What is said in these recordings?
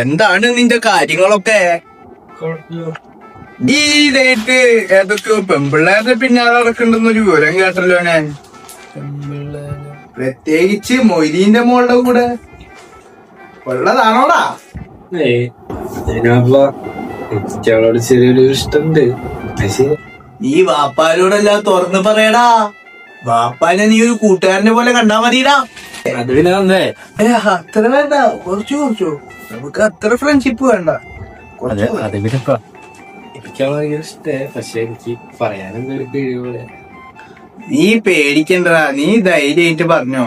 എന്താണ് നിന്റെ കാര്യങ്ങളൊക്കെ? ഈ ഇതായിട്ട് ഏതൊക്കെയോ പെമ്പിള്ളേരുടെ പിന്നാലെ നടക്കണ്ടെന്നൊരു വിവരം കേട്ടല്ലോ ഞാൻ. പ്രത്യേകിച്ച് മൊയ്തീന്റെ മോളുടെ കൂടെ ഉള്ളതാണോടാ? അവളോട് ചെറിയൊരു ഇഷ്ടമുണ്ട്. നീ വാപ്പാരോടെല്ലാം തുറന്നു പറയടാ. വാപ്പാനെ നീ ഒരു കൂട്ടുകാരനെ പോലെ കണ്ടാ മതിടാ. അത് പിന്നെ വന്നേ അത്ര വേണ്ട, കുറച്ചു നമുക്ക് അത്ര ഫ്രണ്ട്ഷിപ്പ് വേണ്ട. അത് പിന്നെ എനിക്ക് ഭയങ്കര ഇഷ്ടേ. പക്ഷെ എനിക്ക് പറയാനൊന്നും ഒരു കഴിയൂല. നീ പേടിക്കണ്ടടാ, നീ ധൈര്യമായിട്ട് പറഞ്ഞോ.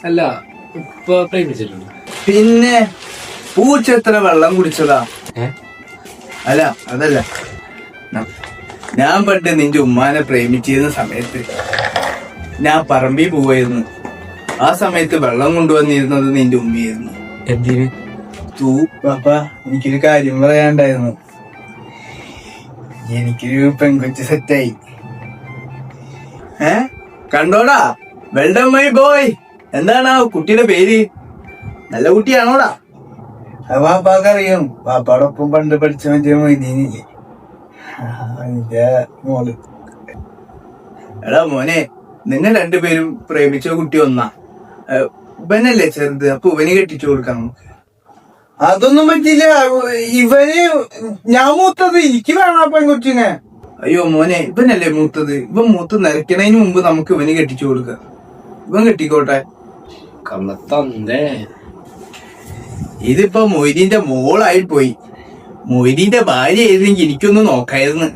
അല്ല ഇപ്പൊ പ്രേമിച്ചിട്ടുണ്ട്. പിന്നെ പൂച്ച എത്ര വെള്ളം കുടിച്ചതാ? അല്ല അതല്ല, ഞാൻ പണ്ട് നിന്റെ ഉമ്മാനെ പ്രേമിച്ചിരുന്ന സമയത്ത് ഞാൻ പറമ്പിൽ പോവായിരുന്നു. ആ സമയത്ത് വെള്ളം കൊണ്ടുവന്നിരുന്നത് നിന്റെ ഉമ്മയായിരുന്നു. എന്തിന്? പാപ്പ, എനിക്കൊരു കാര്യം പറയാണ്ടായിരുന്നു. എനിക്കൊരു പെൺകൊച്ച് സെറ്റായി. കണ്ടോടാ, വെൽഡൺ മൈ ബോയ്. എന്താണ് ആ കുട്ടിയുടെ പേര്? നല്ല കുട്ടിയാണോടാ? വാപ്പാക്ക് അറിയാം. വാപ്പാടൊപ്പം പണ്ട് പഠിച്ച മറ്റേ മൊയ്തീനില്ലേ, അതിന്റെ മോള്. എടാ മോനെ, നിങ്ങൾ രണ്ടുപേരും പ്രേമിച്ച കുട്ടി ഒന്നാ. ഇവനല്ലേ ചെറുത്, അപ്പൊ ഇവന് കെട്ടിച്ചു കൊടുക്കാം നമുക്ക്. അതൊന്നും പറ്റില്ല. ഇവന് ഞാൻ മൂത്തത്, എനിക്ക് വേണം ആ പെൺകുട്ടിനെ. അയ്യോ മോനെ, ഇവനല്ലേ മൂത്തത്. ഇവൻ മൂത്ത് നിരക്കണതിന് മുമ്പ് നമുക്ക് ഇവന് കെട്ടിച്ചു കൊടുക്കാം. ഇവൻ കെട്ടിക്കോട്ടെ. കള്ളത്തന്തേ. ഇതിപ്പോ മൊയ്തീന്റെ മോളായി പോയി. മൊയ്തീന്റെ ഭാര്യ ആയിരുന്നെങ്കിൽ എനിക്കൊന്ന് നോക്കായിരുന്നു.